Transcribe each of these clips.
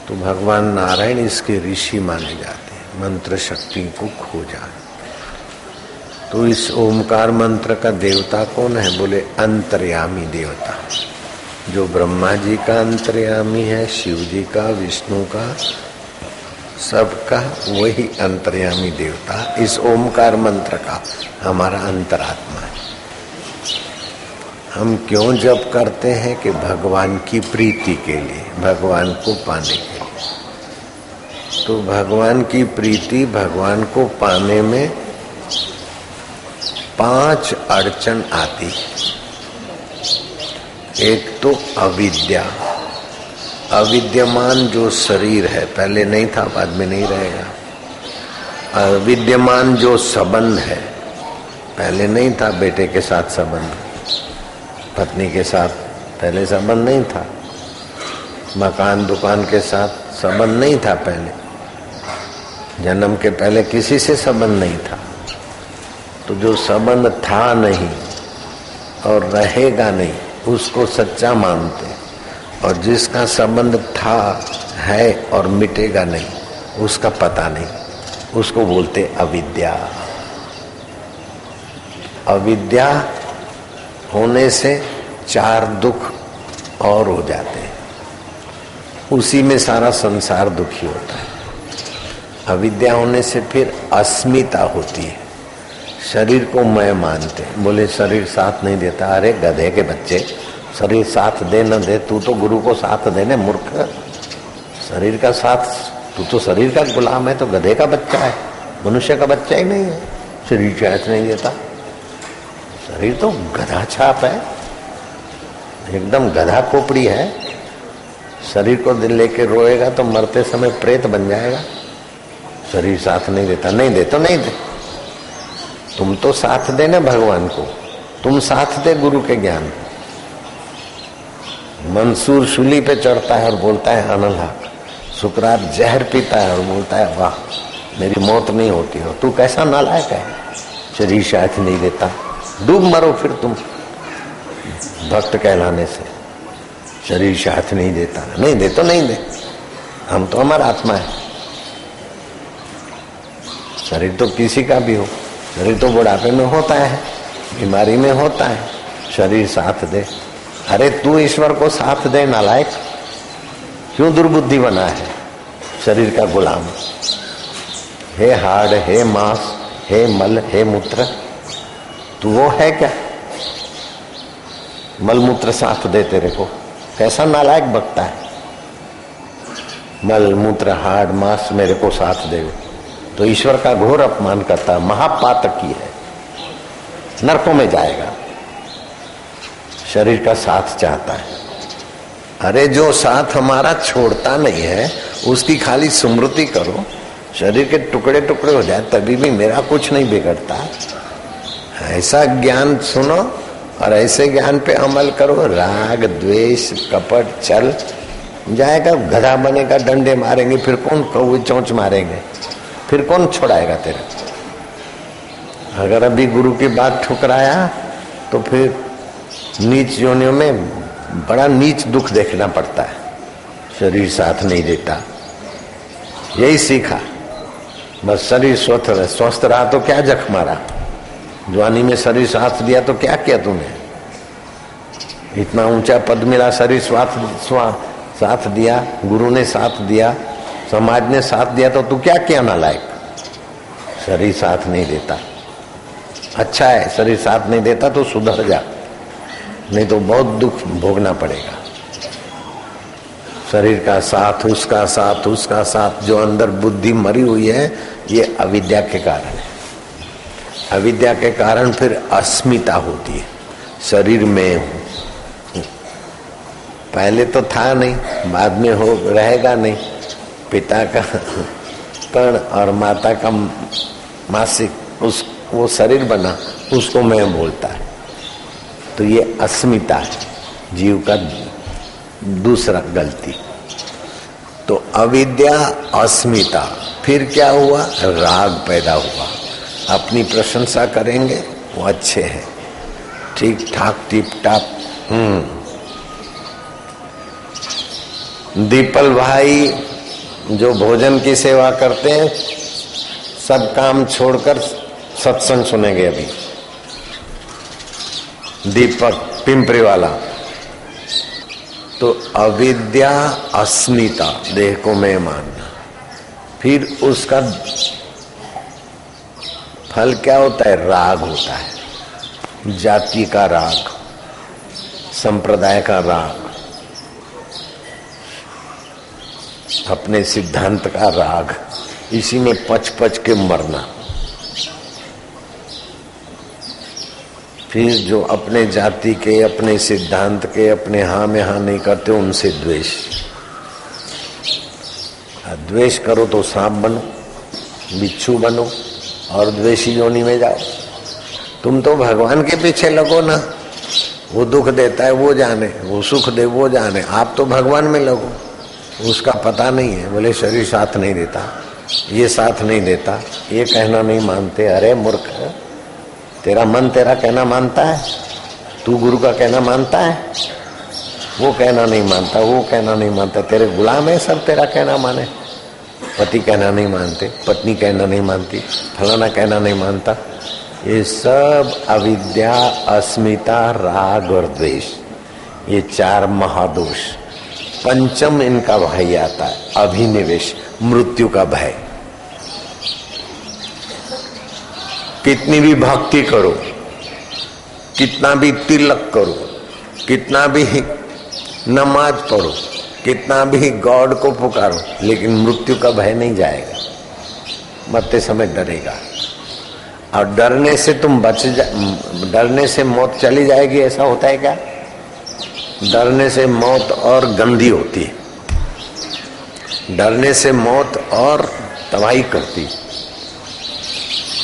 तो भगवान नारायण इसके ऋषि माने जाते हैं, मंत्र शक्ति को खोजा। तो इस ओमकार मंत्र का देवता कौन है? बोले अंतर्यामी देवता। जो ब्रह्मा जी का अंतर्यामी है, शिव जी का, विष्णु का, सबका वही अंतर्यामी देवता इस ओमकार मंत्र का हमारा अंतरात्मा है। हम क्यों जप करते हैं? कि भगवान की प्रीति के लिए, भगवान को पाने के लिए। तो भगवान की प्रीति, भगवान को पाने में 5 अड़चन आती है। एक तो अविद्या, अविद्यमान जो शरीर है, पहले नहीं था बाद में नहीं रहेगा। अविद्यमान जो संबंध है, पहले नहीं था बेटे के साथ संबंध, पत्नी के साथ पहले संबंध नहीं था, मकान दुकान के साथ संबंध नहीं था, पहले जन्म के पहले किसी से संबंध नहीं था। तो जो संबंध था नहीं और रहेगा नहीं उसको सच्चा मानते, और जिसका संबंध था, है और मिटेगा नहीं उसका पता नहीं, उसको बोलते अविद्या। अविद्या होने से 4 दुख और हो जाते हैं, उसी में सारा संसार दुखी होता है। अविद्या होने से फिर अस्मिता होती है, शरीर को मैं मानते। बोले शरीर साथ नहीं देता, अरे गधे के बच्चे, शरीर साथ दे न दे, तू तो गुरु को साथ देने मूर्ख। शरीर का साथ, तू तो शरीर का गुलाम है, तो गधे का बच्चा है, मनुष्य का बच्चा ही नहीं है। शरीर साथ नहीं देता, शरीर तो गधा छाप है, एकदम गधा खोपड़ी है। शरीर को दिल लेके रोएगा तो मरते समय प्रेत बन जाएगा। शरीर साथ नहीं देता, नहीं दे तो नहीं दे, तुम तो साथ दे ना भगवान को, तुम साथ दे गुरु के ज्ञान। मंसूर शूली पे चढ़ता है और बोलता है अनलहक, सुकरात जहर पीता है और बोलता है वाह मेरी मौत नहीं होती हो। तू कैसा नालायक है, शरीर साथ नहीं देता, डूब मरो फिर तुम भक्त कहलाने से। शरीर साथ नहीं देता, नहीं दे तो नहीं दे, हम तो हमारा आत्मा है। शरीर तो किसी का भी हो, शरीर तो बुढ़ापे में होता है, बीमारी में होता है, शरीर साथ दे। अरे तू ईश्वर को साथ दे नालायक, क्यों दुर्बुद्धि बना है शरीर का गुलाम? हे हाड़, हे मांस, हे मल, हे मूत्र, तू वो है क्या? मल मूत्र साथ दे तेरे को, कैसा नालायक बकता है। मल मूत्र हाड़ मांस मेरे को साथ दे तो ईश्वर का घोर अपमान करता है, महापातकी है, नरकों में जाएगा। शरीर का साथ चाहता है। अरे जो साथ हमारा छोड़ता नहीं है उसकी खाली स्मृति करो, शरीर के टुकड़े टुकड़े हो जाए तभी भी मेरा कुछ नहीं बिगड़ता। ऐसा ज्ञान सुनो और ऐसे ज्ञान पे अमल करो। राग द्वेष कपट चल जाएगा, गधा बनेगा, डंडे मारेंगे, फिर कौन कौवे चोंच मारेंगे, फिर कौन छोड़ाएगा तेरे? अगर अभी गुरु की बात ठुकराया तो फिर नीच योनियों में बड़ा नीच दुख देखना पड़ता है। शरीर साथ नहीं देता, यही सीखा। बस शरीर स्वस्थ रहा तो क्या जख मारा, जवानी में शरीर साथ दिया तो क्या किया तूने? इतना ऊंचा पद मिला, शरीर साथ दिया, गुरु ने साथ दिया, समाज ने साथ दिया, तो तू क्या किया नालायक? शरीर साथ नहीं देता। अच्छा है शरीर साथ नहीं देता तो सुधर जा, नहीं तो बहुत दुख भोगना पड़ेगा। शरीर का साथ, उसका साथ, उसका साथ, जो अंदर बुद्धि मरी हुई है, ये अविद्या के कारण है। अविद्या के कारण फिर अस्मिता होती है, शरीर में हूं, पहले तो था नहीं, बाद में हो रहेगा नहीं। पिता का कण और माता का मासिक, वो शरीर बना, उसको मैं बोलता है। तो ये अस्मिता है जीव का दूसरा गलती। तो अविद्या, अस्मिता, फिर क्या हुआ? राग पैदा हुआ। अपनी प्रशंसा करेंगे वो अच्छे हैं, ठीक ठाक टिप टाप। दीपल भाई जो भोजन की सेवा करते हैं सब काम छोड़कर सत्संग सुनेंगे। अभी दीपक पिंपरी वाला, तो अविद्या अस्मिता, देह को मैं मानना, फिर उसका फल क्या होता है? राग होता है, जाति का राग, संप्रदाय का राग, अपने सिद्धांत का राग, इसी में पच पच के मरना। फिर जो अपने जाति के, अपने सिद्धांत के, अपने हाँ में हाँ नहीं करते, उनसे द्वेष। द्वेष करो तो सांप बनो, बिच्छू बनो और द्वेषी योनि में जाओ। तुम तो भगवान के पीछे लगो ना, वो दुख देता है वो जाने, वो सुख दे वो जाने, आप तो भगवान में लगो। उसका पता नहीं है, बोले शरीर साथ नहीं देता, ये साथ नहीं देता, ये कहना नहीं मानते। अरे मूर्ख, तेरा मन तेरा कहना मानता है? तू गुरु का कहना मानता है? वो कहना नहीं मानता, वो कहना नहीं मानता। तेरे गुलाम है सब, तेरा कहना माने। पति कहना नहीं मानते, पत्नी कहना नहीं मानती, फलाना कहना नहीं मानता। ये सब अविद्या, अस्मिता, राग और द्वेष, ये चार महादोष। पंचम इनका भय आता है, अभिनिवेश, मृत्यु का भय। कितनी भी भक्ति करो, कितना भी तिलक करो, कितना भी नमाज पढ़ो, कितना भी गॉड को पुकारो, लेकिन मृत्यु का भय नहीं जाएगा। मरते समय डरेगा, और डरने से तुम डरने से मौत चली जाएगी, ऐसा होता है क्या? डरने से मौत और गंदी होती है, डरने से मौत और तबाही करती।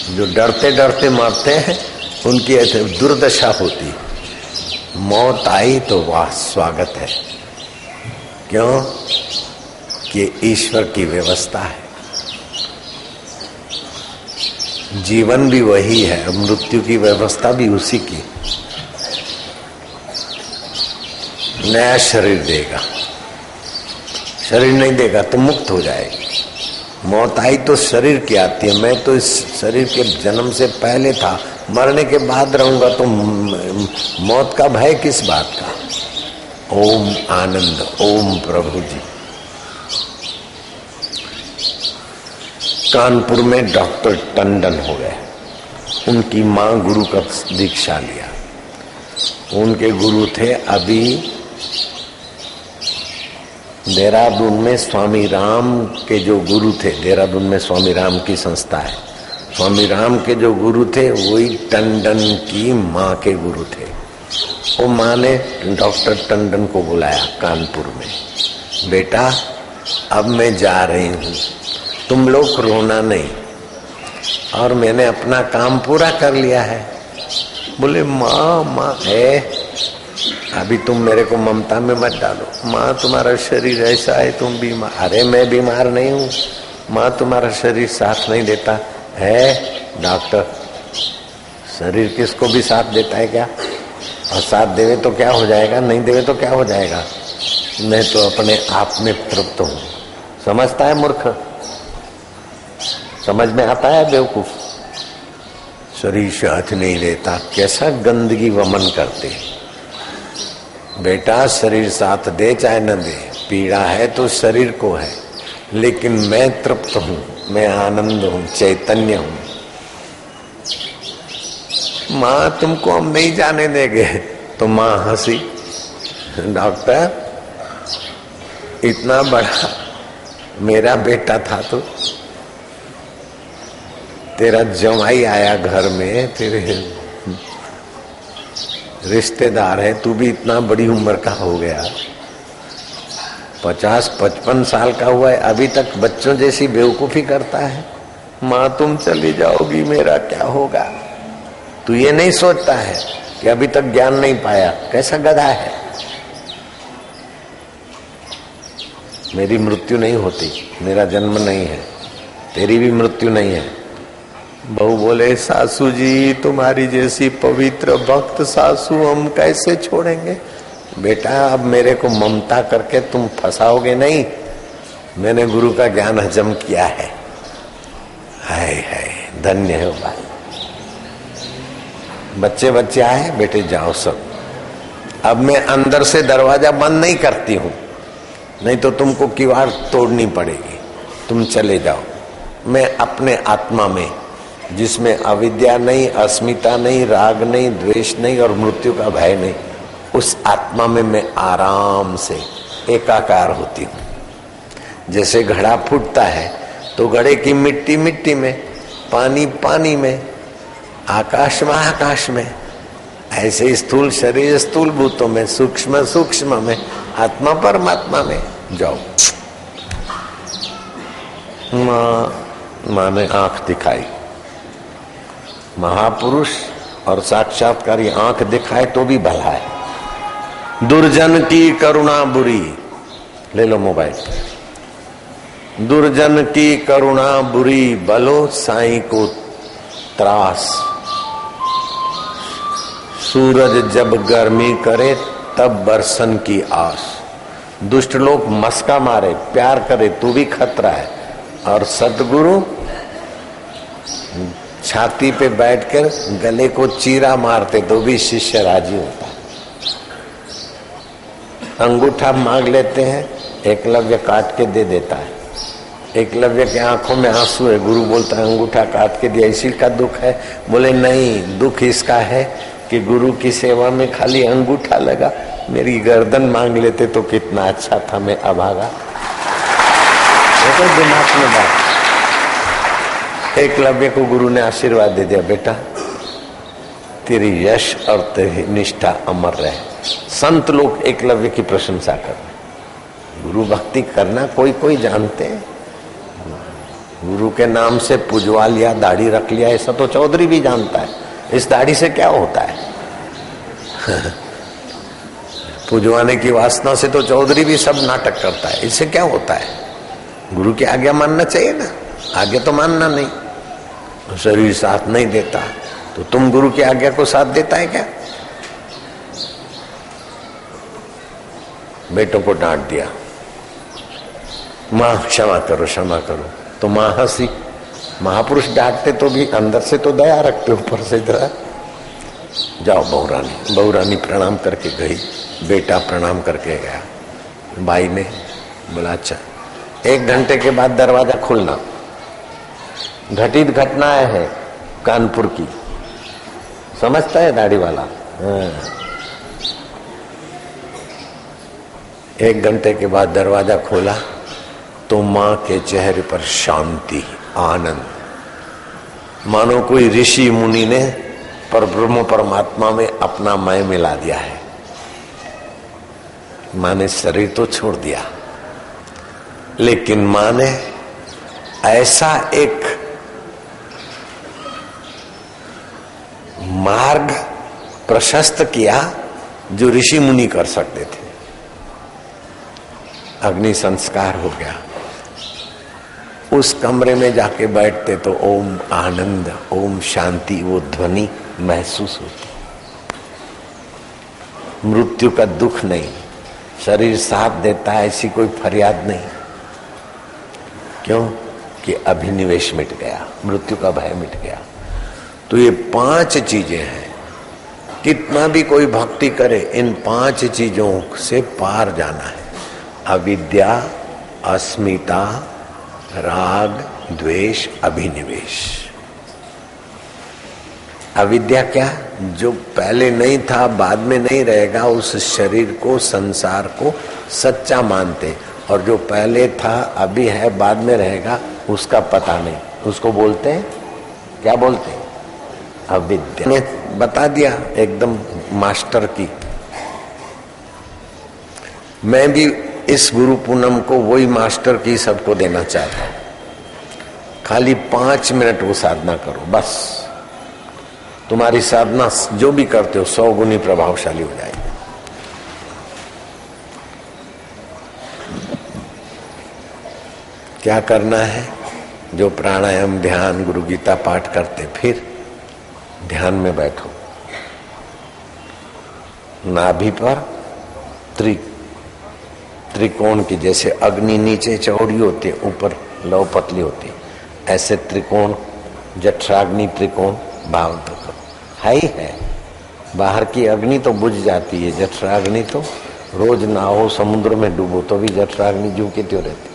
जो डरते डरते मरते हैं उनकी दुर्दशा होती। मौत आई तो वाह स्वागत है, क्यों कि ईश्वर की व्यवस्था है। जीवन भी वही है, मृत्यु की व्यवस्था भी उसी की। नया शरीर देगा, शरीर नहीं देगा तो मुक्त हो जाएगी। मौत आई तो शरीर की आती है। मैं तो इस शरीर के जन्म से पहले था, मरने के बाद रहूंगा, तो मौत का भय किस बात का? ओम आनंद, ओम प्रभु जी। कानपुर में डॉक्टर टंडन हो गए, उनकी माँ गुरु का दीक्षा लिया। उनके गुरु थे अभी देहरादून में स्वामी राम के जो गुरु थे, देहरादून में स्वामी राम की संस्था है, स्वामी राम के जो गुरु थे वही टंडन की माँ के गुरु थे। वो माँ ने डॉक्टर टंडन को बुलाया कानपुर में, बेटा अब मैं जा रही हूँ, तुम लोग रोना नहीं, और मैंने अपना काम पूरा कर लिया है। बोले माँ है, अभी तुम मेरे को ममता में मत डालो। माँ तुम्हारा शरीर ऐसा है, तुम बीमार। अरे मैं बीमार नहीं हूँ माँ, तुम्हारा शरीर साथ नहीं देता है। डॉक्टर, शरीर किसको भी साथ देता है क्या? और साथ देवे तो क्या हो जाएगा, नहीं देवे तो क्या हो जाएगा? मैं तो अपने आप में तृप्त हूँ। समझता है मूर्ख? समझ में आता है बेवकूफ? शरीर साथ नहीं देता, कैसा गंदगी वमन करते। बेटा शरीर साथ दे चाहे न दे, पीड़ा है तो शरीर को है, लेकिन मैं तृप्त हूँ, मैं आनंद हूँ, चैतन्य हूँ। माँ तुमको हम नहीं जाने देंगे। तो माँ हंसी। डॉक्टर इतना बड़ा मेरा बेटा था, तो तेरा जमाई आया घर में, तेरे रिश्तेदार है, तू भी इतना बड़ी उम्र का हो गया, 50-55 साल का हुआ है, अभी तक बच्चों जैसी बेवकूफी करता है। माँ तुम चली जाओगी मेरा क्या होगा? तू ये नहीं सोचता है कि अभी तक ज्ञान नहीं पाया, कैसा गधा है। मेरी मृत्यु नहीं होती, मेरा जन्म नहीं है, तेरी भी मृत्यु नहीं है। बहू बोले सासू जी तुम्हारी जैसी पवित्र भक्त सासू हम कैसे छोड़ेंगे? बेटा अब मेरे को ममता करके तुम फंसाओगे नहीं, मैंने गुरु का ज्ञान हजम किया है। हाय हाय, धन्य हो भाई। बच्चे बच्चे आए, बेटे जाओ सब। अब मैं अंदर से दरवाजा बंद नहीं करती हूं, नहीं तो तुमको किवाड़ तोड़नी पड़ेगी। तुम चले जाओ। मैं अपने आत्मा में, जिसमें अविद्या नहीं, अस्मिता नहीं, राग नहीं, द्वेष नहीं और मृत्यु का भय नहीं, उस आत्मा में मैं आराम से एकाकार होती हूँ। जैसे घड़ा फूटता है तो घड़े की मिट्टी मिट्टी में, पानी पानी में, आकाश में आकाश में, ऐसे स्थूल शरीर स्थूल भूतों में, सूक्ष्म सूक्ष्म में, आत्मा परमात्मा में जाओ। माँ ने आंख दिखाई। महापुरुष और साक्षात्कारी आंख दिखाए तो भी भला है। दुर्जन की करुणा बुरी, ले लो मोबाइल। दुर्जन की करुणा बुरी, बलो साईं को त्रास। सूरज जब गर्मी करे तब बरसन की आस। दुष्ट लोग मस्का मारे, प्यार करे तो भी खतरा है, और सद्गुरु छाती पे बैठकर गले को चीरा मारते तो भी शिष्य राजी होता। अंगूठा मांग लेते हैं, एकलव्य काट के दे देता है। एकलव्य के आंखों में आंसू है, गुरु बोलता है अंगूठा काट के दिया, इसी का दुख है। बोले नहीं, दुख इसका है कि गुरु की सेवा में खाली अंगूठा लगा, मेरी गर्दन मांग लेते तो कितना अच्छा था, मैं अभागा। तो दिमाग में बात। एकलव्य को गुरु ने आशीर्वाद दे दिया, बेटा तेरी यश और तेरी निष्ठा अमर रहे। संत लोग एकलव्य की प्रशंसा कर रहे। गुरु भक्ति करना कोई कोई जानते हैं, गुरु के नाम से पुजवा लिया, दाढ़ी रख लिया, ऐसा तो चौधरी भी जानता है। इस दाढ़ी से क्या होता है? पुजवाने की वासना से तो चौधरी भी सब नाटक करता है, इससे क्या होता है? गुरु की आज्ञा मानना चाहिए ना, आज्ञा तो मानना नहीं। शरीर साथ नहीं देता तो तुम गुरु की आज्ञा को साथ देता है क्या? बेटों को डांट दिया, मां क्षमा करो क्षमा करो, तो मां हंसी। महापुरुष डांटते तो भी अंदर से तो दया रखते, ऊपर से जरा जाओ बहुरानी। बहुरानी प्रणाम करके गई, बेटा प्रणाम करके गया। बाई ने बोला अच्छा। 1 घंटे के बाद दरवाजा खुलना। घटित घटनाएं है कानपुर की, समझता है दाढ़ी वाला। 1 घंटे के बाद दरवाजा खोला तो मां के चेहरे पर शांति, आनंद, मानो कोई ऋषि मुनि ने परब्रह्म परमात्मा में अपना मैं मिला दिया है। मां ने शरीर तो छोड़ दिया, लेकिन मां ने ऐसा एक मार्ग प्रशस्त किया जो ऋषि मुनि कर सकते थे। अग्नि संस्कार हो गया। उस कमरे में जाके बैठते तो ओम आनंद, ओम शांति, वो ध्वनि महसूस होती। मृत्यु का दुख नहीं, शरीर साथ देता है ऐसी कोई फरियाद नहीं। क्यों? कि अभिनिवेश मिट गया, मृत्यु का भय मिट गया। तो ये 5 चीजें हैं। कितना भी कोई भक्ति करे, इन 5 चीजों से पार जाना है। अविद्या, अस्मिता, राग, द्वेष, अभिनिवेश। अविद्या क्या? जो पहले नहीं था, बाद में नहीं रहेगा, उस शरीर को, संसार को सच्चा मानते, और जो पहले था, अभी है, बाद में रहेगा, उसका पता नहीं। उसको बोलते हैं, क्या बोलते हैं? अविद्या। ने बता दिया एकदम मास्टर की। मैं भी इस गुरु पूनम को वही मास्टर की सबको देना चाहता हूं। खाली 5 मिनट वो साधना करो, बस तुम्हारी साधना जो भी करते हो 100 गुनी प्रभावशाली हो जाएगी। क्या करना है? जो प्राणायाम, ध्यान, गुरु गीता पाठ करते, फिर ध्यान में बैठो। नाभि पर त्रिकोण की, जैसे अग्नि नीचे चौड़ी होती है, ऊपर लौ पतली होती है, ऐसे त्रिकोण, जठराग्नि त्रिकोण भाव तो करो। है बाहर की अग्नि तो बुझ जाती है, जठराग्नि तो रोज नहाओ समुद्र में डूबो तो भी जठराग्नि जू की त्यों रहती।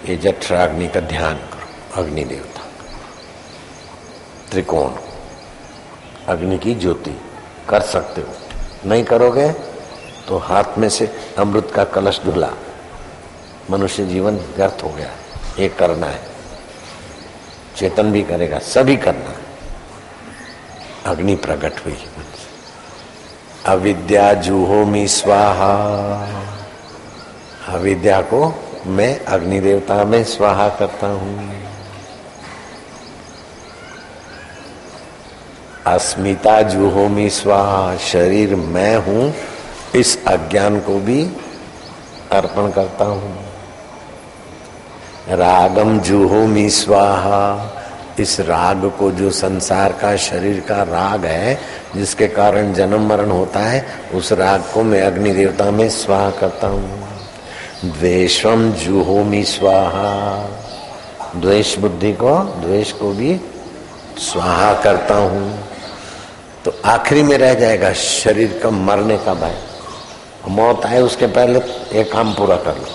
ये जठराग्नि का ध्यान करो, अग्नि देवता त्रिकोण, अग्नि की ज्योति कर सकते हो। नहीं करोगे तो हाथ में से अमृत का कलश धुला, मनुष्य जीवन व्यर्थ हो गया। ये करना है, चेतन भी करेगा, सभी करना है। अग्नि प्रकट हुई, अविद्या जुहोमि स्वाहा, अविद्या को मैं अग्नि देवता में स्वाहा करता हूं। अस्मिता जुहोमि स्वाहा, शरीर मैं हूं, इस अज्ञान को भी अर्पण करता हूं। रागम जुहोमि स्वाहा, इस राग को, जो संसार का शरीर का राग है जिसके कारण जन्म मरण होता है, उस राग को मैं अग्नि देवता में स्वाहा करता हूं। द्वेषम जुहोमि स्वाहा, द्वेष बुद्धि को, द्वेष को भी स्वाहा करता हूं। तो आखिरी में रह जाएगा शरीर का मरने का भय। मौत आए उसके पहले ये काम पूरा कर लो,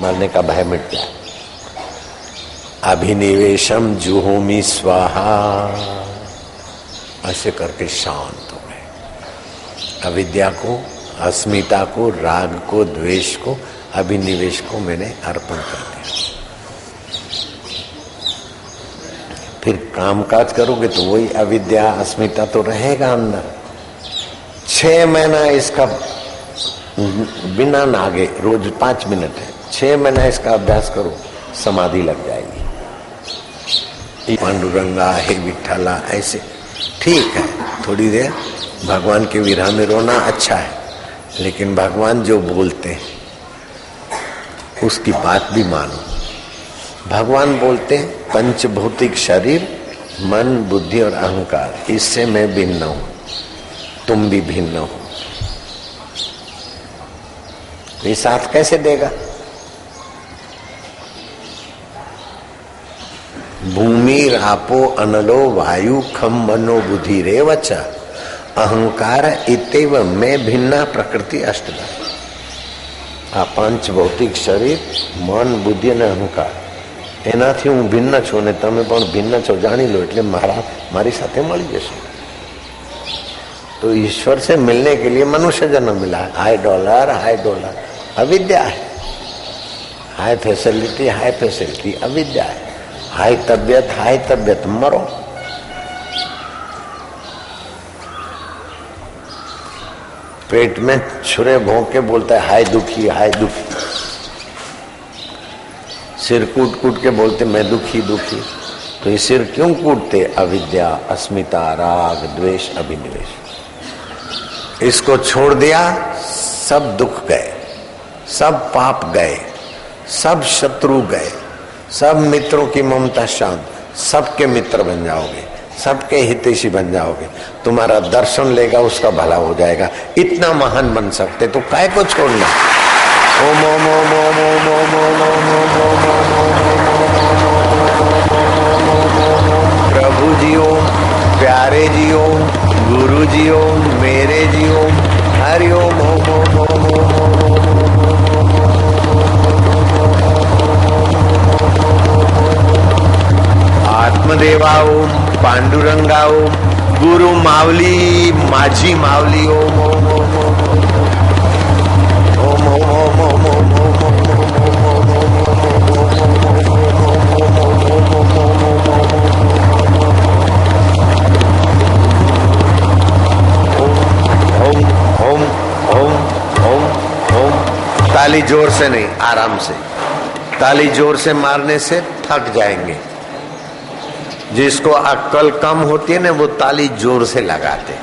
मरने का भय मिट जाए। अभिनिवेशम जुहोमि स्वाहा, ऐसे करके शांत हो गए। अविद्या को, अस्मिता को, राग को, द्वेष को, अभिनिवेश को मैंने अर्पण कर दिया। फिर काम काज करोगे तो वही अविद्या अस्मिता तो रहेगा अंदर। 6 महीना इसका बिना नागे, रोज 5 मिनट है, 6 महीना इसका अभ्यास करो, समाधि लग जाएगी। पांडुरंगा, हे विठला, ऐसे ठीक है। थोड़ी देर भगवान के विरह में रोना अच्छा है, लेकिन भगवान जो बोलते हैं उसकी बात भी मानो। भगवान बोलते हैं पंचभौतिक शरीर, मन, बुद्धि और अहंकार, इससे मैं भिन्न हूं, तुम भी भिन्न हो। ये साथ कैसे देगा? भूमि रापो अनलो वायु खम मनो बुद्धि रेवच अहंकार इतेव मैं भिन्ना प्रकृति अष्टधा। આ પાંચ ભૌતિક શરીર, મન, બુદ્ધિ અને અહંકાર, એનાથી હું ભિન્ન છું અને તમે પણ भिन्न છો, જાણી લો એટલે મારી સાથે મળી જશે। तो ईश्वर से मिलने के लिए मनुष्य जन्म मिला है। हाई डॉलर अविद्या है, हाई फैसिलिटी अविद्या है, हाई तबियत मरो। पेट में छुरे भोंक के बोलता है हाय दुखी। सिर कूट के बोलते मैं दुखी। तो ये सिर क्यों कूटते? अविद्या, अस्मिता, राग, द्वेष, अभिनिवेश। इसको छोड़ दिया, सब दुख गए, सब पाप गए, सब शत्रु गए, सब मित्रों की ममता शांत, सबके मित्र बन जाओगे, सबके हितैषी बन जाओगे। तुम्हारा दर्शन लेगा, उसका भला हो जाएगा। इतना महान बन सकते तो काय को छोड़ना। ओम ओम ओम ओम ओम ओम ओम ओम ओम। प्रभु जी ओम, प्यारे जी ओम, गुरु जी ओम, मेरे जी ओम, हरि ओम ओम ओम ओम ओम। आत्मदेवा ओम, पांडुरंगा ओम, गुरु मावली, माझी मावली ओम ओम ओम ओम ओम ओम ओम ओम। ताली जोर से नहीं, आराम से। ताली जोर से मारने से थक जाएंगे। जिसको अक्ल कम होती है ना, वो ताली जोर से लगाते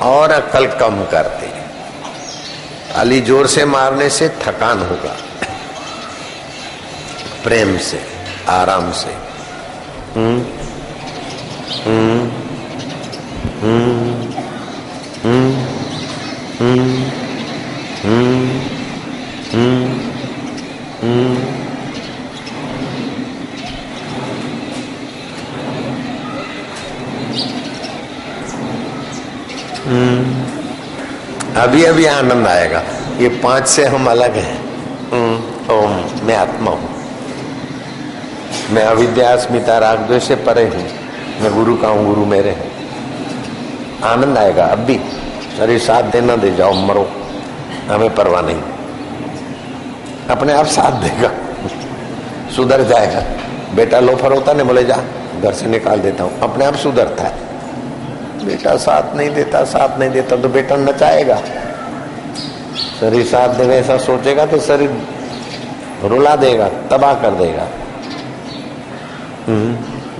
और अक्ल कम करते। ताली जोर से मारने से थकान होगा, प्रेम से, आराम से। अभी अभी आनंद आएगा। ये 5 से हम अलग हैं। ओम, मैं आत्मा हूं, मैं अविद्या अस्मिता राग द्वेष से परे हूं, मैं गुरु का हूं, गुरु मेरे हैं। आनंद आएगा। अब भी शरीर साथ देना दे जाओ, मरो, हमें परवाह नहीं, अपने आप साथ देगा, सुधर जाएगा। बेटा लोफर होता नहीं, बोले जा घर से निकाल देता हूं, अपने आप सुधरता है। बेटा साथ नहीं देता तो बेटा नचाएगा। शरीर साथ देगा ऐसा सोचेगा तो शरीर रुला देगा, तबाह कर देगा।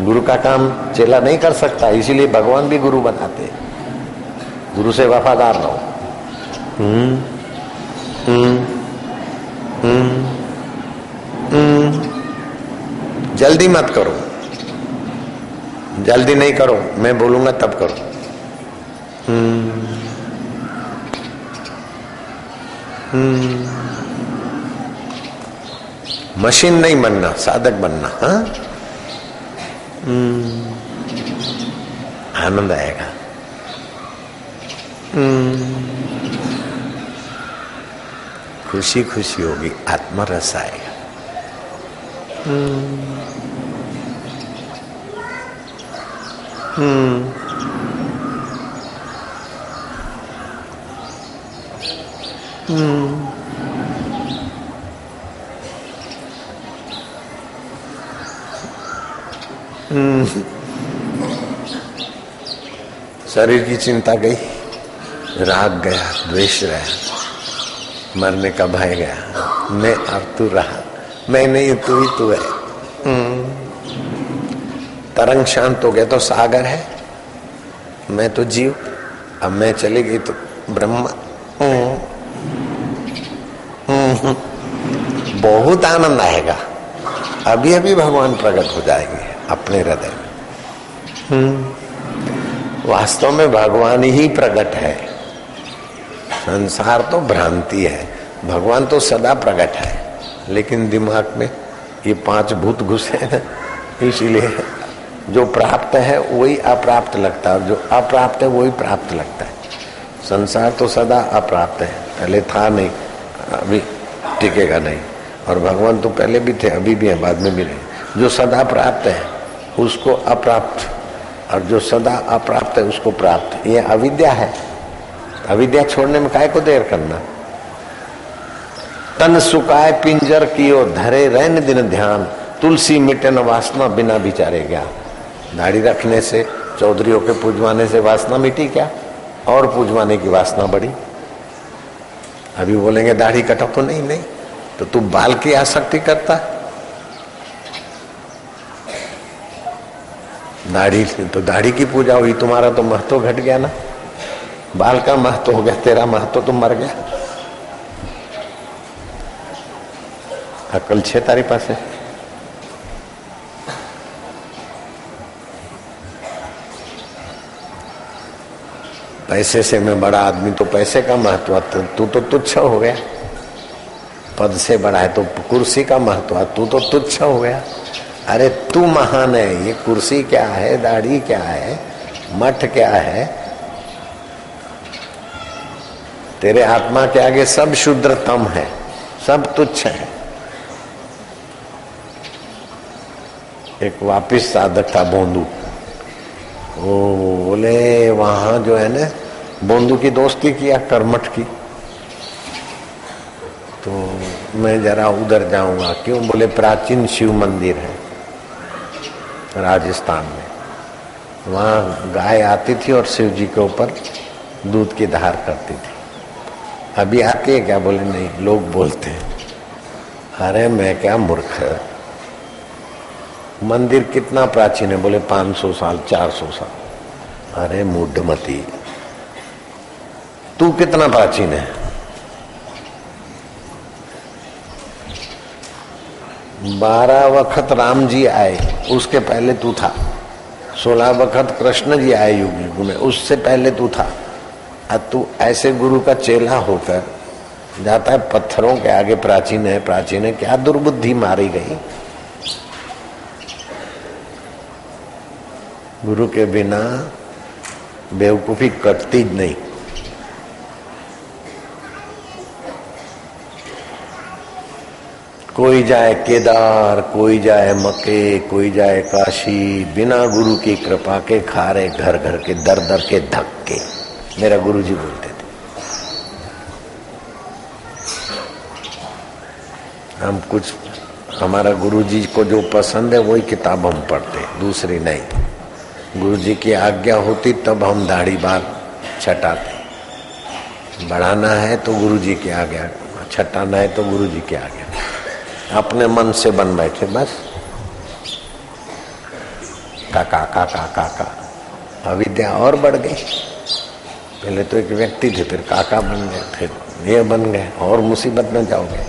गुरु का काम चेला नहीं कर सकता, इसीलिए भगवान भी गुरु बनाते। गुरु से वफादार रहो। जल्दी मत करो, जल्दी नहीं करो, मैं बोलूंगा तब करो। मशीन नहीं बनना, साधक बनना। हाँ, आनंद आएगा। खुशी खुशी होगी, आत्मरस आएगा। शरीर की चिंता गई, राग गया, द्वेष रहा, मरने का भय गया, मैं और तू रहा, मैं नहीं तू ही तू है। तरंग शांत हो गया तो सागर है, मैं तो जीव, अब मैं चली गई तो ब्रह्म। बहुत आनंद आएगा। अभी अभी भगवान प्रकट हो जाएंगे अपने हृदय में। वास्तव में भगवान ही प्रकट है, संसार तो भ्रांति है, भगवान तो सदा प्रकट है। लेकिन दिमाग में ये 5 भूत घुसे हैं, इसीलिए जो प्राप्त है वही अप्राप्त लगता है, जो अप्राप्त है वही प्राप्त लगता है। संसार तो सदा अप्राप्त है, पहले था नहीं, अभी टिकेगा नहीं। और भगवान तो पहले भी थे, अभी भी है, बाद में भी रहे। जो सदा प्राप्त है उसको अप्राप्त, और जो सदा अप्राप्त है उसको प्राप्त। ये अविद्या है। अविद्या छोड़ने में काहे को देर करना। तन सुकाय पिंजर कियो, धरे रैन दिन ध्यान, तुलसी मिटे न वासना बिना विचारे गया। दाढ़ी रखने से, चौधरीयों के पूजवाने से वासना मिटी क्या? और पूजवाने की वासना बढ़ी। अभी बोलेंगे दाढ़ी कटा, तो नहीं, तो तू बाल की आसक्ति करता। दाढ़ी तो दाढ़ी की पूजा हुई, तुम्हारा तो महत्व घट गया ना, बाल का महत्व हो गया, तेरा महत्व तो मर गया। अकल छे तारी पास है। पैसे से मैं बड़ा आदमी, तो पैसे का महत्व, तू तो तुच्छ हो गया। पद से बड़ा है तो कुर्सी का महत्व, तू तो तुच्छ हो गया। अरे तू महान है, ये कुर्सी क्या है, दाढ़ी क्या है, मठ क्या है, तेरे आत्मा के आगे सब शूद्रतम है, सब तुच्छ है। एक वापिस साधक था बोंदू, वो बोले वहां जो है ना, बोंदू की दोस्ती किया कर्मठ की, तो मैं जरा उधर जाऊंगा। क्यों? बोले प्राचीन शिव मंदिर है राजस्थान में, वहाँ गाय आती थी और शिव जी के ऊपर दूध की धार करती थी। अभी आती है क्या? बोले नहीं, लोग बोलते हैं। अरे मैं क्या मूर्ख है, मंदिर कितना प्राचीन है? बोले 500 साल 400 साल। अरे मूढ़मती, तू कितना प्राचीन है? 12 वक्त राम जी आए, उसके पहले तू था। 16 वक्त कृष्ण जी आए युग युग में, उससे पहले तू था। अब तू ऐसे गुरु का चेला होकर जाता है पत्थरों के आगे। प्राचीन है, प्राचीन है, क्या दुर्बुद्धि मारी गई। गुरु के बिना बेवकूफी कटती ज नहीं। कोई जाए केदार, कोई जाए मक्के, कोई जाए काशी, बिना गुरु की कृपा के खा रहे घर घर के दर दर के धक्के। मेरा गुरु जी बोलते थे। हम कुछ, हमारा गुरु जी को जो पसंद है वही किताब हम पढ़ते, दूसरी नहीं। गुरु जी की आज्ञा होती तब हम दाढ़ी बाल छटाते। बढ़ाना है तो गुरु जी की आज्ञा, छटाना है तो गुरु जी की आज्ञा। अपने मन से बन बैठे बस। काका काका काका, अविद्या और बढ़ गई। पहले तो एक व्यक्ति थे, फिर काका बन गए, फिर ये बन गए, और मुसीबत में जाओगे।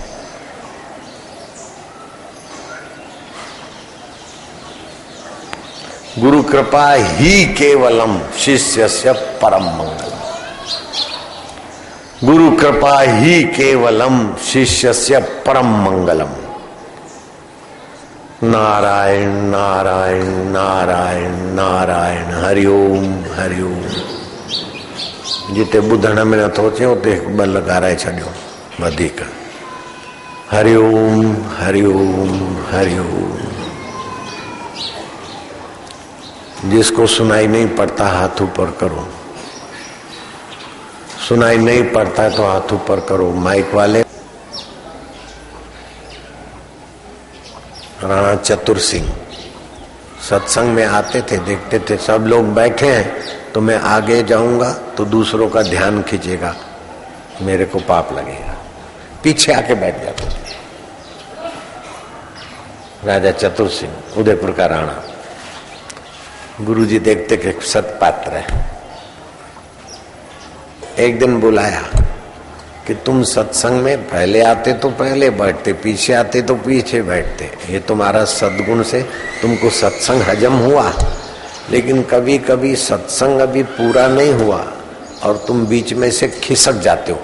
गुरु कृपा ही केवलम शिष्यस्य परम मंगलम। गुरु कृपा ही केवलम शिष्यस्य परम मंगलम। नारायण नारायण नारायण नारायण, हरिओम हरिओम। जिते ॿुधण में नथो अचे उते बल लॻाराए छॾियो वधीक। हरिओम हरिओम हरिओम। जिसको सुनाई नहीं पड़ता हाथ ऊपर करो। सुनाई नहीं पड़ता तो हाथ ऊपर करो। माइक वाले राणा चतुर सिंह सत्संग में आते थे, देखते थे सब लोग बैठे हैं तो मैं आगे जाऊंगा तो दूसरों का ध्यान खींचेगा, मेरे को पाप लगेगा, पीछे आके बैठ जाते थे। राजा चतुर सिंह, उदयपुर का राणा। गुरुजी देखते कि सत्पात्र है। एक दिन बुलाया कि तुम सत्संग में पहले आते तो पहले बैठते, पीछे आते तो पीछे बैठते। ये तुम्हारा सद्गुण से तुमको सत्संग हजम हुआ, लेकिन कभी कभी सत्संग अभी पूरा नहीं हुआ और तुम बीच में से खिसक जाते हो।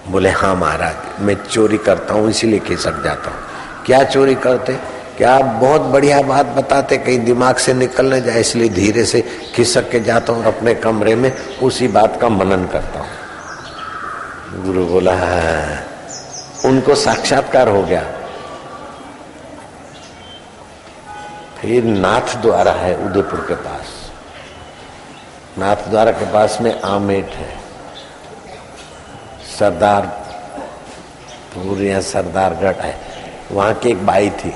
बोले हाँ महाराज, मैं चोरी करता हूँ इसीलिए खिसक जाता हूँ। क्या चोरी करते? क्या आप बहुत बढ़िया बात बताते, कहीं दिमाग से निकल न जाए, इसलिए धीरे से खिसक के जाता हूँ और अपने कमरे में उसी बात का मनन करता हूँ। गुरु बोला उनको साक्षात्कार हो गया। फिर नाथ द्वारा है उदयपुर के पास, नाथ द्वारा के पास में आमेट है, सरदारपुर या सरदारगढ़ है, वहां की एक बाई थी,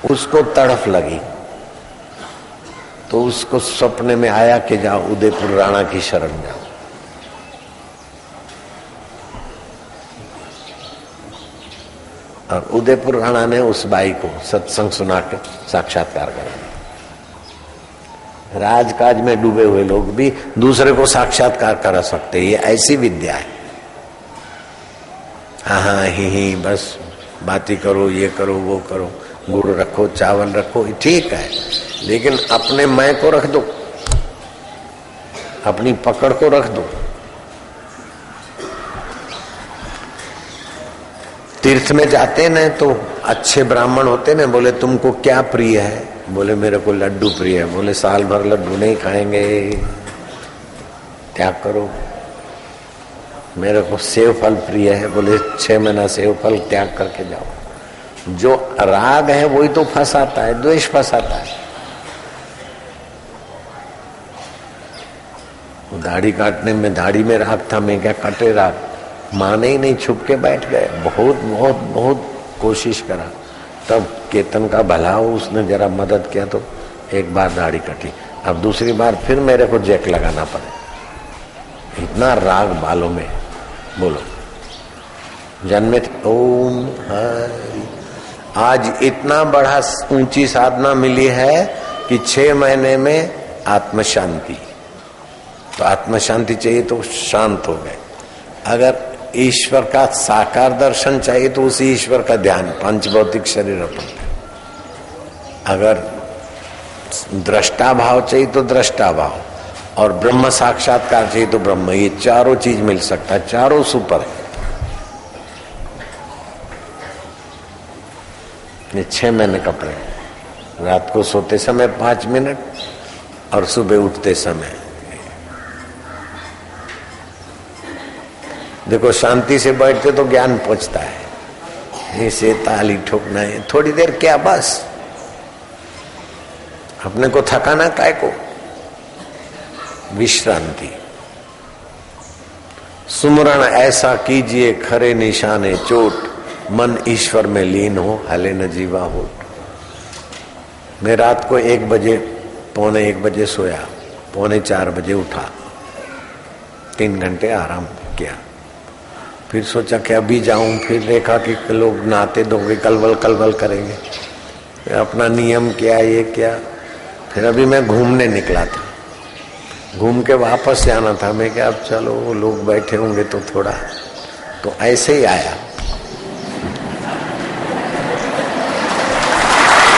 उसको तड़फ लगी तो उसको सपने में आया कि जाओ उदयपुर राणा की शरण जाओ। और उदयपुर राणा ने उस बाई को सत्संग सुना के साक्षात्कार करा। राजकाज में डूबे हुए लोग भी दूसरे को साक्षात्कार करा सकते, ये ऐसी विद्या है। हाँ ही बस बातें करो, ये करो वो करो, गुड़ रखो चावल रखो, ठीक है, लेकिन अपने मैं को रख दो, अपनी पकड़ को रख दो। तीर्थ में जाते न तो अच्छे ब्राह्मण होते न, बोले तुमको क्या प्रिय है? बोले मेरे को लड्डू प्रिय है। बोले साल भर लड्डू नहीं खाएंगे, त्याग करो। मेरे को सेव फल प्रिय है। बोले 6 महीना सेव फल त्याग करके जाओ। जो राग है वही तो फंसाता है, द्वेष फंसाता है। दाढ़ी काटने में दाढ़ी में राग था, मैं क्या काटे राग, माने ही नहीं, छुप के बैठ गए। बहुत बहुत बहुत कोशिश करा, तब केतन का भला हो, उसने जरा मदद किया तो एक बार दाढ़ी कटी। अब दूसरी बार फिर मेरे को जैक लगाना पड़े, इतना राग बालों में। बोलो जन्मे ओम हरि। आज इतना बड़ा ऊंची साधना मिली है कि 6 महीने में आत्म शांति। तो आत्म शांति चाहिए तो शांत हो गए। अगर ईश्वर का साकार दर्शन चाहिए तो उसी ईश्वर का ध्यान, पंच भौतिक शरीर अपन। अगर दृष्टा भाव चाहिए तो दृष्टा भाव, और ब्रह्म साक्षात्कार चाहिए तो ब्रह्म, ये चारों चीज मिल सकता है, चारों सुपर है। ये 6 महीने कपड़े, रात को सोते समय 5 मिनट और सुबह उठते समय। देखो शांति से बैठते तो ज्ञान पहुंचता है, ऐसे ताली ठोकना है थोड़ी देर क्या, बस अपने को थकाना काय को, विश्रांति। सुमरण ऐसा कीजिए खरे निशाने चोट, मन ईश्वर में लीन हो हले न जीवा होठ। मैं रात को 1 बजे, पौने 1 बजे सोया, पौने 4 बजे उठा, 3 घंटे आराम किया, फिर सोचा कि अभी जाऊं, फिर देखा कि लोग नहाते धोगे कलवल कलवल करेंगे, फिर अपना नियम किया, ये किया, फिर अभी मैं घूमने निकला था, घूम के वापस जाना था। मैं क्या अब चलो वो लोग बैठे होंगे तो थोड़ा, तो ऐसे ही आया।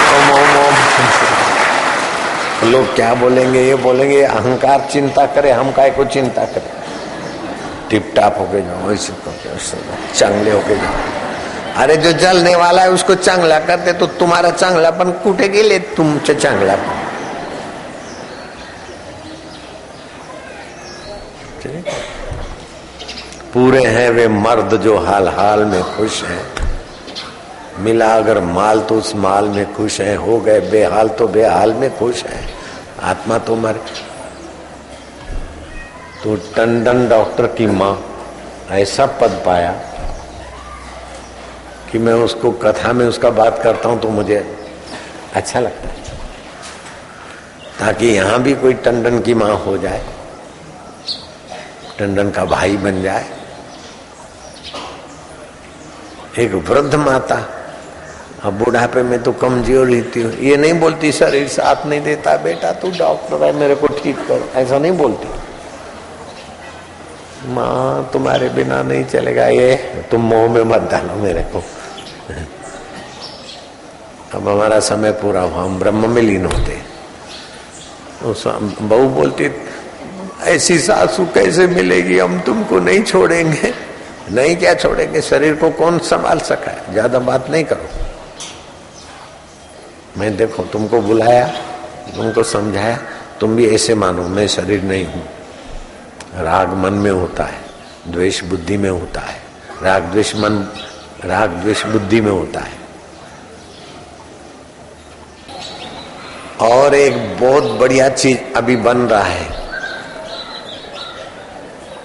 ओम ओम ओम। लोग क्या बोलेंगे, ये बोलेंगे अहंकार चिंता करे, हम काय को चिंता करे, टिप टाप होके जाओ, ऐसे चांगले होके जाओ। अरे जो जलने वाला है उसको चांगला करते तो तुम्हारा चांगलापन कुठे गेले, तुमचे चांगलापन। पूरे हैं वे मर्द जो हाल हाल में खुश हैं, मिला अगर माल तो उस माल में खुश हैं, हो गए बेहाल तो बेहाल में खुश हैं, आत्मा तो मर। तो टंडन डॉक्टर की माँ ऐसा पद पाया कि मैं उसको कथा में उसका बात करता हूं तो मुझे अच्छा लगता है, ताकि यहां भी कोई टंडन की माँ हो जाए, टंडन का भाई बन जाए। एक वृद्ध माता, अब बुढ़ापे में तो कमजोर रहती हो, ये नहीं बोलती शरीर साथ नहीं देता, बेटा तू डॉक्टर है मेरे को ठीक कर, ऐसा नहीं बोलती। माँ तुम्हारे बिना नहीं चलेगा, ये तुम मोह में मत डालो मेरे को। अब हमारा समय पूरा हुआ, हम ब्रह्म में लीन होते। बहू बोलती ऐसी सासू कैसे मिलेगी, हम तुमको नहीं छोड़ेंगे। नहीं क्या छोड़ेंगे, शरीर को कौन संभाल सका है, ज्यादा बात नहीं करो। मैं देखो तुमको बुलाया, तुमको समझाया, तुम भी ऐसे मानो मैं शरीर नहीं हूं। राग मन में होता है, द्वेष बुद्धि में होता है, राग द्वेष बुद्धि में होता है। और एक बहुत बढ़िया चीज अभी बन रहा है,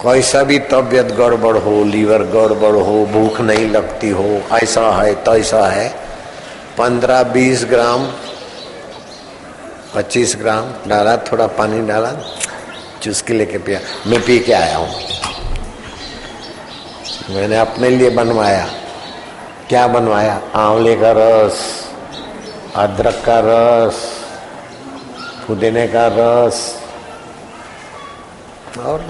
कोई सा भी तबियत गड़बड़ हो, लीवर गड़बड़ हो, भूख नहीं लगती हो, ऐसा है तैसा है, 15-20 ग्राम 25 ग्राम डाला, थोड़ा पानी डाला, चुस्की लेके पिया। मैं पी के आया हूं, मैंने अपने लिए बनवाया। क्या बनवाया? आंवले का रस, अदरक का रस, पुदीने का रस, और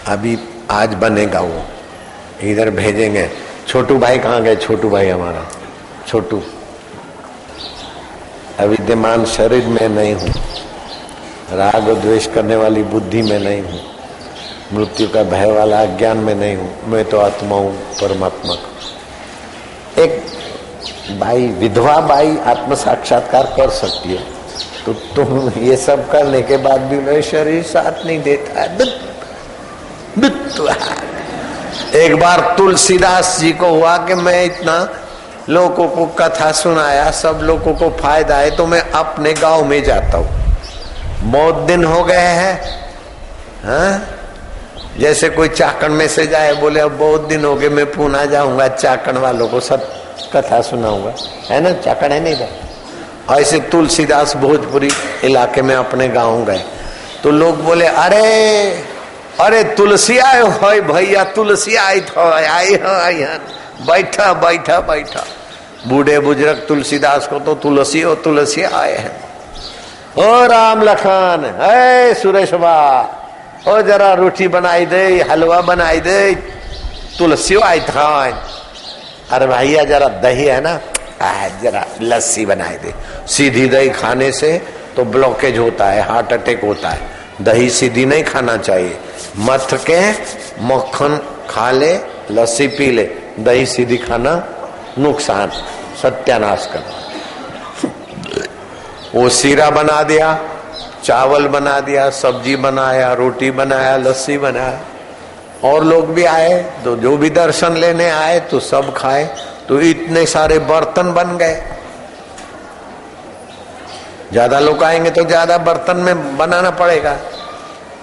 अभी आज बनेगा वो, इधर भेजेंगे। छोटू भाई कहाँ गए? छोटू भाई हमारा छोटू, अविद्यमान शरीर में नहीं हूँ, राग और द्वेष करने वाली बुद्धि में नहीं हूँ, मृत्यु का भय वाला अज्ञान में नहीं हूँ, मैं तो आत्मा हूँ, परमात्मा का। एक बाई, विधवा बाई आत्म साक्षात्कार कर सकती है, तो तुम ये सब करने के बाद भी मेरे शरीर साथ नहीं देता है। एक बार तुलसीदास जी को हुआ कि मैं इतना लोगों को कथा सुनाया, सब लोगों को फायदा है, तो मैं अपने गांव में जाता हूँ। बहुत दिन हो गए हैं, हाँ? जैसे कोई चाकण में से जाए, बोले अब बहुत दिन हो गए, मैं पूना जाऊंगा, चाकण वालों को सब कथा सुनाऊंगा, है ना? चाकण है नहीं? ऐसे तुलसीदास भोजपुरी इलाके में अपने गांव गए, तो लोग बोले अरे तुलसी आयो हो भैया, तुलसी आई थो, आई बैठा बैठा बैठा। बूढ़े बुजुर्ग तुलसीदास को तो तुलसी आए हैं। ओ राम लखन, है सुरेश बा, ओ जरा रोटी बनाई दे, हलवा बनाई दे, तुलसी आई था। अरे भैया जरा दही है ना, जरा लस्सी बनाई दे। सीधी दही खाने से तो ब्लॉकेज होता है, हार्ट अटैक होता है। दही सीधी नहीं खाना चाहिए, मथ के मक्खन खा ले, लस्सी पी ले, दही सीधी खाना नुकसान, सत्यानाश कर। वो सीरा बना दिया, चावल बना दिया, सब्जी बनाया, रोटी बनाया, लस्सी बनाया, और लोग भी आए तो जो भी दर्शन लेने आए तो सब खाए, तो इतने सारे बर्तन बन गए। ज्यादा लोग आएंगे तो ज्यादा बर्तन में बनाना पड़ेगा।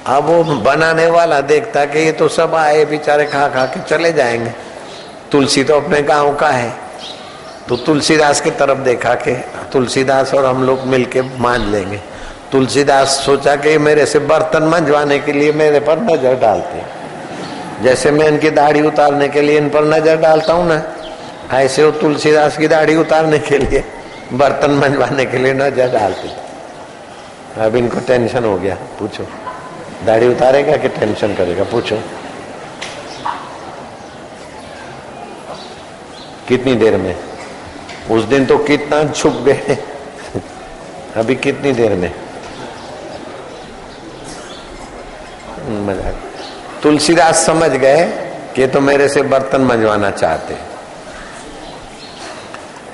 अब वो बनाने वाला देखता कि ये तो सब आए बेचारे खा खा के चले जाएंगे, तुलसी तो अपने गांव का है, तो तुलसीदास की तरफ देखा कि तुलसीदास और हम लोग मिलके मांझ लेंगे। तुलसीदास सोचा कि मेरे से बर्तन मंजवाने के लिए मेरे पर नजर डालते, जैसे मैं इनकी दाढ़ी उतारने के लिए इन पर नजर डालता हूं ना, ऐसे वो तुलसीदास की दाढ़ी उतारने के लिए, बर्तन मंजवाने के लिए नजर डालते। अब इनको टेंशन हो गया, पूछो दाढ़ी उतारेगा कि टेंशन करेगा, पूछो कितनी देर में। उस दिन तो कितना छुप गए, अभी कितनी देर में। मजाक। तुलसीदास समझ गए कि तो मेरे से बर्तन मंजवाना चाहते।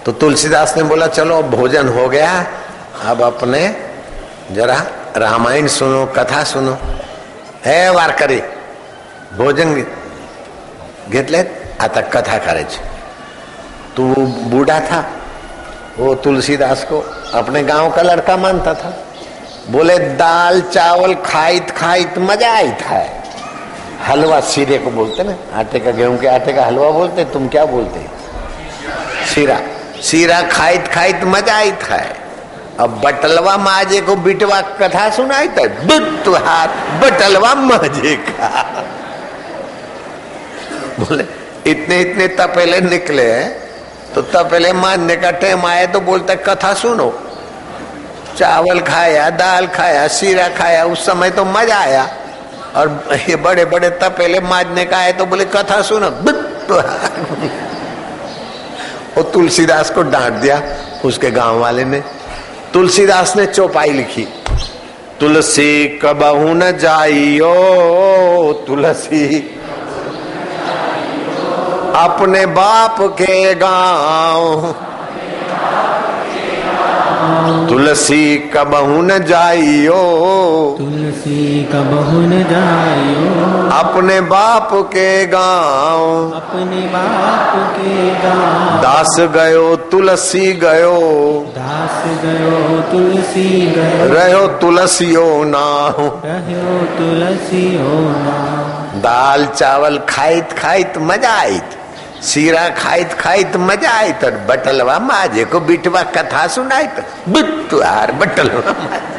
तो तुलसीदास ने बोला चलो भोजन हो गया, अब अपने जरा रामायण सुनो, कथा सुनो। हे वारकरी भोजन घेतले, आता कथा करायची। तो वो बूढ़ा था, वो तुलसीदास को अपने गांव का लड़का मानता था। बोले दाल चावल खाइत खाइत मजा आई था। हलवा सीरे को बोलते ना, आटे का, गेहूं के आटे का हलवा बोलते, तुम क्या बोलते? सीरा। सीरा खाइत खाइत मजा आई था। अब बटलवा माजे को बिटवा कथा सुनाई था, बटलवा माजे का। बोले इतने इतने तपेले निकले हैं, तो तपेले मारने का टाइम आया तो बोलता कथा सुनो। चावल खाया, दाल खाया, सीरा खाया, उस समय तो मजा आया, और ये बड़े बड़े तपेले मारने का आए तो बोले कथा सुनो। और तुलसीदास को डांट दिया उसके गांव वाले ने। तुलसीदास ने चौपाई लिखी, तुलसी कबहू न जाइयो, तुलसी अपने बाप के गांव, तुलसी कबहू न जाइयो, तुलसी कबहू न जाइयो, अपने बाप के गांव, अपने बाप के गांव। दास गयो तुलसी गयो, दास गयो तुलसी गयो, रहो तुलसियो नाहु, रहो तुलसियो नाहु। दाल चावल खाइत खाइत मजा आयत, सीरा खाइत खाइत मजा आयत, और बटलवा माजे को बिटवा कथा सुनाइत, बुत्तुआर बटलवा माजे।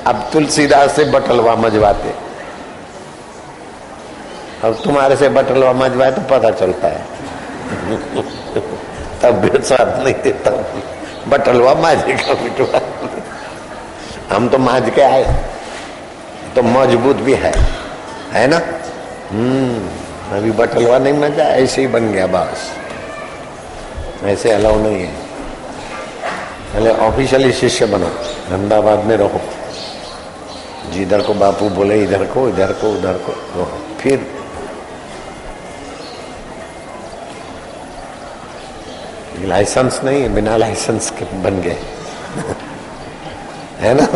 अब तुलसीदास से बटलवा मजवाते, अब तुम्हारे से बटलवा मजवाए तो पता चलता है। तब भी साथ नहीं देता, बटलवा माजे का बिटवा। हम तो माज के आए, तो मजबूत भी है ना। अभी बटलवा नहीं मजा, ऐसे ही बन गया बस, ऐसे अलाउ नहीं है। पहले ऑफिशियली शिष्य बनो, अहमदाबाद में रहो, जिधर को बापू बोले इधर को, इधर को, उधर को रहो। फिर लाइसेंस नहीं, बिना लाइसेंस के बन गए। है ना,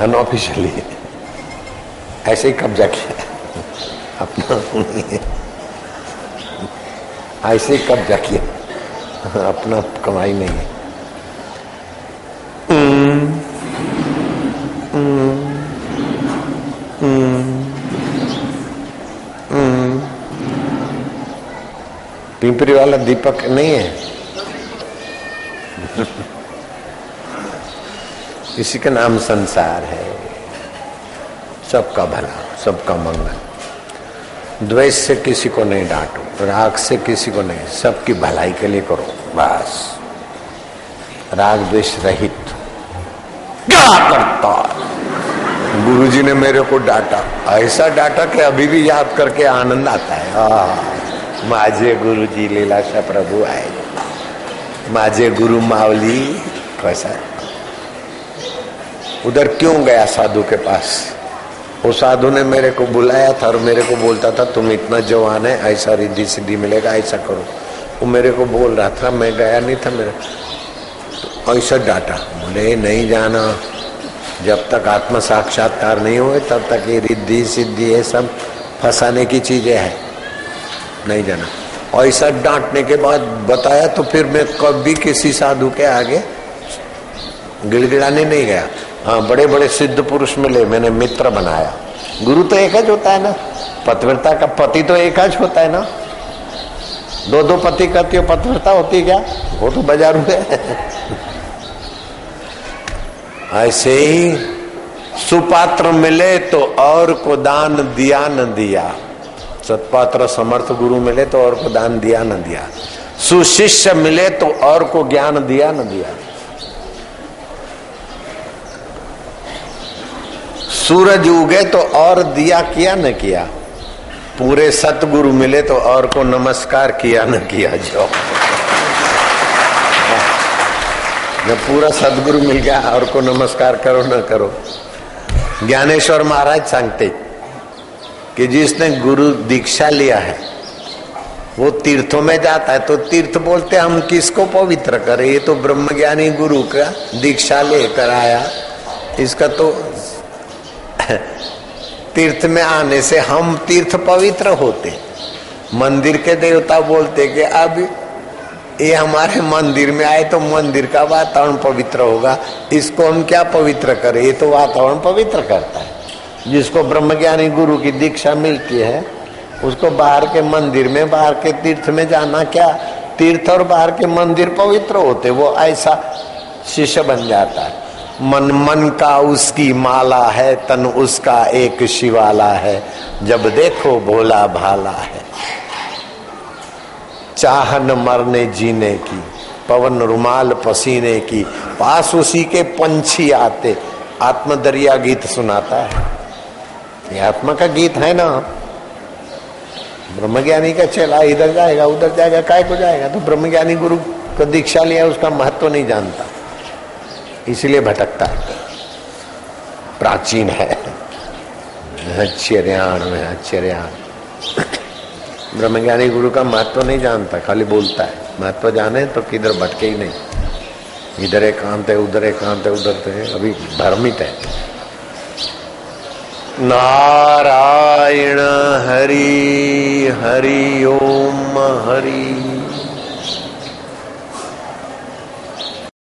अनऑफिशियली ऐसे ही कब्जा किया, अपना नहीं है, ऐसे ही कब्जा किया, अपना कमाई नहीं है। पिंपरी वाला दीपक नहीं है, इसी का नाम संसार है। सबका भला, सबका मंगल। द्वेष से किसी को नहीं डांटो, राग से किसी को नहीं, सबकी भलाई के लिए करो बस। राग द्वेष रहित। क्या करता गुरुजी ने मेरे को डांटा, ऐसा डांटा कि अभी भी याद करके आनंद आता है। माझे गुरुजी लीलाशा प्रभु आए, माझे गुरु मावली कैसा उधर क्यों गया साधु के पास? वो साधु ने मेरे को बुलाया था और मेरे को बोलता था तुम इतना जवान है, ऐसा रिद्धि सिद्धि मिलेगा, ऐसा करो। वो मेरे को बोल रहा था, मैं गया नहीं था। मेरा तो ऐसा डांटा, बोले नहीं जाना, जब तक आत्म साक्षात्कार नहीं हुए तब तक ये रिद्धि सिद्धि ये सब फंसाने की चीजें है, नहीं जाना। और ऐसा डांटने के बाद बताया तो फिर मैं कभी किसी साधु के आगे गिड़गिड़ाने नहीं गया। हाँ, बड़े बड़े सिद्ध पुरुष मिले, मैंने मित्र बनाया। गुरु तो एक होता है ना, पतिव्रता का पति तो एक होता है ना। दो पति करती हो, पतिव्रता होती क्या? वो तो बाजार हुए। ऐसे ही सुपात्र मिले तो और को दान दिया न दिया, सत्पात्र समर्थ गुरु मिले तो और को दान दिया न दिया, सुशिष्य मिले तो और को ज्ञान दिया न दिया, सूरज उगे तो और दिया किया न किया, पूरे सतगुरु मिले तो और को नमस्कार किया न किया। जो जब पूरा सदगुरु मिल गया और को नमस्कार करो न करो। ज्ञानेश्वर महाराज सांगते कि जिसने गुरु दीक्षा लिया है वो तीर्थों में जाता है, तो तीर्थ बोलते हम किसको पवित्र करें? ये तो ब्रह्मज्ञानी गुरु का दीक्षा लेकर आया, इसका तो तीर्थ में आने से हम तीर्थ पवित्र होते। मंदिर के देवता बोलते कि अब ये हमारे मंदिर में आए तो मंदिर का वातावरण पवित्र होगा, इसको हम क्या पवित्र करें? ये तो वातावरण पवित्र करता है। जिसको ब्रह्मज्ञानी गुरु की दीक्षा मिलती है उसको बाहर के मंदिर में, बाहर के तीर्थ में जाना क्या? तीर्थ और बाहर के मंदिर पवित्र होते, वो ऐसा शिष्य बन जाता है। मन मन का उसकी माला है, तन उसका एक शिवाला है, जब देखो भोला भाला है। चाह न मरने जीने की, पवन रुमाल पसीने की, पास उसी के पंछी आते। आत्म दरिया गीत सुनाता है, ये आत्मा का गीत है ना। ब्रह्मज्ञानी का चेला इधर जाएगा उधर जाएगा, काय को जाएगा? तो ब्रह्मज्ञानी गुरु को दीक्षा लिया, उसका महत्व नहीं जानता, इसलिए भटकता है। प्राचीन है आश्चर्याण में आश्चर्याण। ब्रह्मज्ञानी गुरु का महत्व नहीं जानता, खाली बोलता है। महत्व जाने तो किधर भटके ही नहीं, इधर एकांत है उधर एकांत है उधर है, अभी भ्रमित है। नारायण हरि हरि ओम हरि।